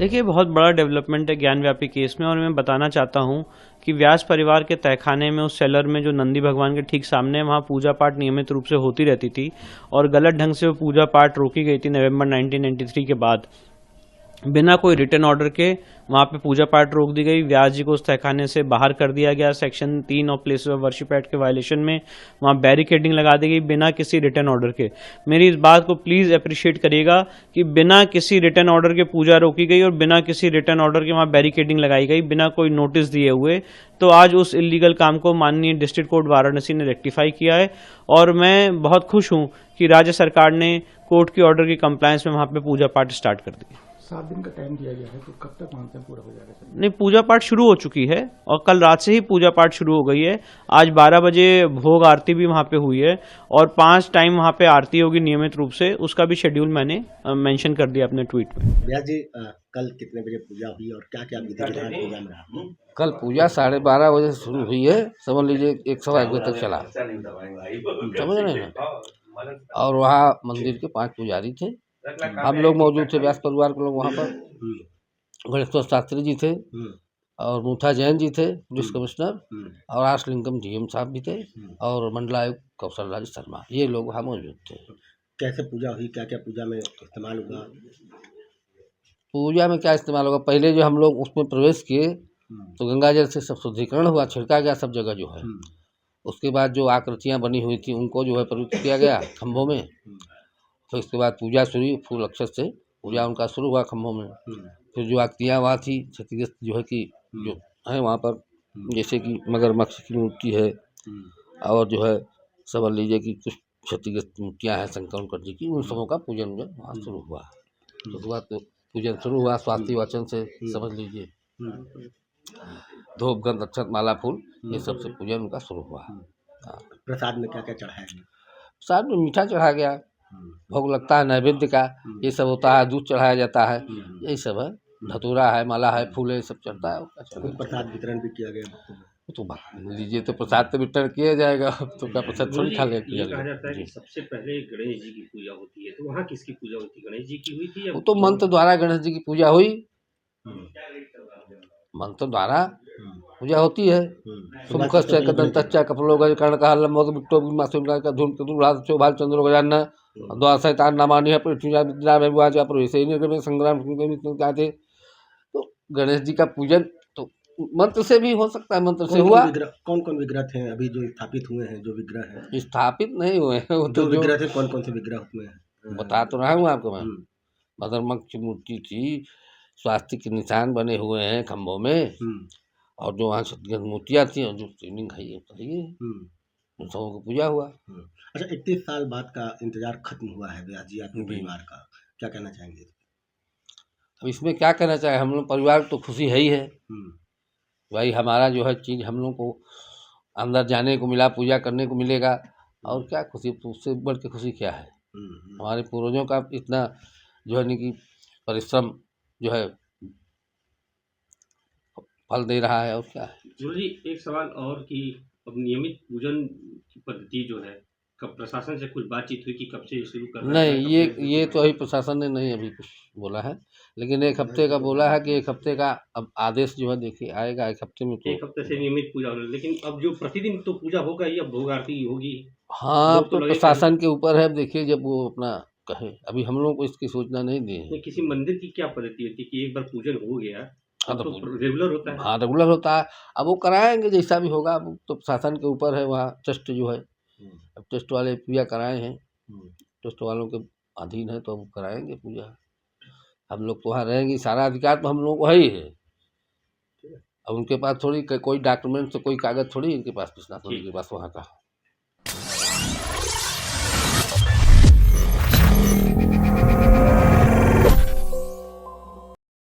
देखिए, बहुत बड़ा डेवलपमेंट है ज्ञानव्यापी केस में, और मैं बताना चाहता हूँ कि व्यास परिवार के तहखाने में उस सेलर में जो नंदी भगवान के ठीक सामने, वहाँ पूजा पाठ नियमित रूप से होती रहती थी और गलत ढंग से वो पूजा पाठ रोकी गई थी नवंबर 1993 के बाद। बिना कोई रिटर्न ऑर्डर के वहां पे पूजा पाठ रोक दी गई। व्यास जी को उस तहखाने से बाहर कर दिया गया। सेक्शन 3 और प्लेसेस ऑफ वर्शिप एक्ट के वायलेशन में वहां बैरिकेडिंग लगा दी गई बिना किसी रिटर्न ऑर्डर के। मेरी इस बात को प्लीज अप्रिशिएट करिएगा कि बिना किसी रिटर्न ऑर्डर के पूजा रोकी गई और बिना किसी रिटर्न ऑर्डर के वहां बैरिकेडिंग लगाई गई, बिना कोई नोटिस दिए हुए। तो आज उस इलीगल काम को माननीय डिस्ट्रिक्ट कोर्ट वाराणसी ने रेक्टिफाई किया है, और मैं बहुत खुश हूं कि राज्य सरकार ने कोर्ट के ऑर्डर की कंप्लायंस में वहां पे पूजा पाठ स्टार्ट कर दी। 7 दिन का टाइम दिया गया है, तो कब तक मानते हैं पूरा हो जाएगा? नहीं, पूजा पाठ शुरू हो चुकी है और कल रात से ही पूजा पाठ शुरू हो गई है। आज 12 बजे भोग आरती भी वहां पे हुई है और 5 टाइम वहां पे आरती होगी नियमित रूप से। उसका भी शेड्यूल मैंने मेंशन कर दिया अपने ट्वीट में। व्यास जी, कल कितने बजे पूजा हुई और क्या क्या विधि विधान पूजा में रहा? कल पूजा 12:30 बजे से शुरू हुई है, समझ लीजिए 1 सवा 1 बजे तक चला, समझ रहे हैं ना। और वहाँ मंदिर के 5 पुजारी थे, हम लोग मौजूद थे, व्यास परिवार के लोग वहाँ पर। गणेश्वर शास्त्री जी थे और मूथा जैन जी थे पुलिस कमिश्नर, और आशलिंगम डीएम साहब भी थे, और मंडलायुक्त कौशल राज शर्मा, ये लोग वहाँ मौजूद थे। कैसे पूजा हुई, क्या क्या पूजा में इस्तेमाल हुआ? पूजा में क्या इस्तेमाल होगा, पहले जो हम लोग उसमें प्रवेश किए तो गंगा जल से सब शुद्धिकरण हुआ, छिड़का गया सब जगह जो है। उसके बाद जो आकृतियाँ बनी हुई थी उनको जो है पवित्र किया गया खम्भों में। तो इसके बाद पूजा शुरू, फूल अक्षत से पूजा उनका शुरू हुआ खम्भों में। फिर जो आकृतियाँ वहाँ थी क्षतिग्रस्त जो है कि जो है वहाँ पर, जैसे कि मगरमच्छ की मूर्ति है, और जो है समझ लीजिए कि कुछ क्षतिग्रस्त मूर्तियाँ हैं शंकर उनकर जी की, उन सबों का पूजन वहाँ शुरू हुआ। तो उसके बाद पूजन शुरू हुआ स्वास्थ्य वाचन से, समझ लीजिए धूप गंध अक्षत माला फूल ये सब से पूजन उनका शुरू हुआ। प्रसाद में क्या क्या चढ़ाया गया? प्रसाद में मीठा चढ़ा गया, भोग लगता है नैवेद्य का, ये सब होता है, दूध चढ़ाया जाता है, यही सब है, धतूरा है, माला है, फूल है, सब चढ़ता है। कुछ प्रसाद वितरण भी किया गया तो लीजिए, तो प्रसाद तो वितरण किया जाएगा, तो क्या प्रसाद थोड़ी खा ले। ये कहा जाता है कि सबसे पहले गणेश जी की पूजा होती है, तो वहाँ किसकी पूजा होती है? गणेश जी की हुई थी या? वो तो मंत्र द्वारा गणेश जी की पूजा हुई, मंत्र द्वारा पूजा होती है। सुमुखस्य कदंतस्य कपलोगज कर्णकः लंबोदर बिट्टो मासूमका का धूम कदू रात चौभाल चंद्रो गजानन द्वादशैतान नामानि है पृथ्वी विद्या में विवाह पर वैसे ही निर्गम संग्राम चाहते। तो गणेश जी का पूजन तो मंत्र से भी हो सकता है, मंत्र से हुआ। कौन कौन विग्रह थे अभी जो स्थापित हुए हैं? जो विग्रह हैं स्थापित नहीं हुए हैं, वो जो विग्रह थे, कौन कौन से विग्रह हुए हैं बता तो रहा हूँ आपको मैं। मगरमच्छ की मूर्ति थी, स्वास्तिक के निशान बने हुए हैं खम्भों में, और जो वहाँ क्षतिग्रस्त मूर्तियाँ थी और जो शिवलिंग है ये उन सबों को पूजा हुआ। अच्छा, 31 साल बाद का इंतजार खत्म हुआ है व्यास जी आपके परिवार का, क्या कहना चाहेंगे? अब इसमें क्या कहना चाहे, हम लोग परिवार तो खुशी है ही है भाई, हमारा जो है चीज़ हम लोग को अंदर जाने को मिला, पूजा करने को मिलेगा, और क्या खुशी, उससे बढ़ के खुशी क्या है? हमारे पूर्वजों का इतना जो है कि परिश्रम जो है फल दे रहा है, और क्या है। जी, एक सवाल और कि अब नियमित पूजन की पद्धति जो है, कब प्रशासन से कुछ बातचीत हुई कि कब से शुरू करना है? नहीं, ये तो अभी प्रशासन ने नहीं अभी कुछ बोला है, लेकिन 1 हफ्ते का बोला है कि 1 हफ्ते का अब आदेश जो है देखिए आएगा 1 हफ्ते में। तो 1 हफ्ते से नियमित पूजा हो रही है, लेकिन अब जो प्रतिदिन तो पूजा होगा ही, अब भोग आरती होगी। हाँ, तो प्रशासन के ऊपर है, देखिए जब वो अपना कहे, अभी हम लोग को इसकी सूचना नहीं दी है। किसी मंदिर की क्या पद्धति होती है कि एक बार पूजन हो गया तो रेगुलर होता है? हाँ, रेगुलर होता है, अब वो कराएंगे जैसा भी होगा, अब तो प्रशासन के ऊपर है, वहाँ ट्रस्ट जो है, अब ट्रस्ट वाले पूजा कराए हैं, ट्रस्ट वालों के अधीन है, तो अब कराएंगे पूजा। हम लोग तो वहाँ रहेंगे, सारा अधिकार तो हम लोगों को है ही है। अब उनके पास थोड़ी कोई डॉक्यूमेंट से कोई कागज थोड़ी इनके पास, विश्वनाथ के पास वहाँ का।